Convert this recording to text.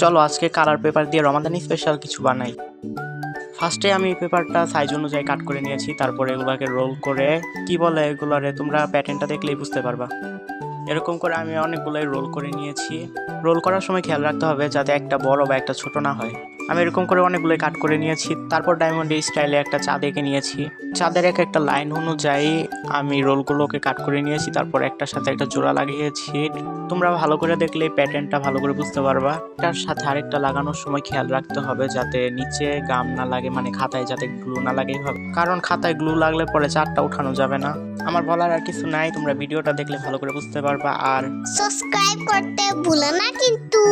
চলো আজকে colour paper দিয়ে রমাদানি স্পেশাল কিছু বানাই। ফার্স্টে আমি পেপারটা সাইজ অনুযায়ী কাট করে নিয়েছি, তারপরে এগুলাকে রোল করে কি বলে এগুলারে, তোমরা প্যাটার্নটা দেখলেই বুঝতে পারবা। এরকম করে আমি অনেকগুলাই রোল করে নিয়েছি। রোল করার সময় খেয়াল রাখতে হবে যাতে একটা বড় বা একটা ছোট না হয়। আমি এরকম করে অনেকগুলোই কাট করে নিয়েছি। তারপর ডায়মন্ড স্টাইলে একটা চাঁদ এঁকে নিয়েছি। চাঁদের একটা লাইন অনুযায়ী আমি রোলগুলোকে কাট করে নিয়েছি, তারপর একটার সাথে একটা জোড়া লাগিয়েছি। তোমরা ভালো করে দেখলে প্যাটার্নটা ভালো করে বুঝতে পারবা। এটার সাথে আরেকটা লাগানোর সময় খেয়াল রাখতে হবে যাতে নিচে গাম না লাগে, মানে খাতায় যাতে গ্লু না লাগে হবে, কারণ খাতায় গ্লু লাগলে পরে চারটা উঠানো যাবে না। আমার বলার আর কিছু নাই, তোমরা ভিডিওটা দেখলে ভালো করে বুঝতে পারবা। আর সাবস্ক্রাইব করতে ভুলো না কিন্তু।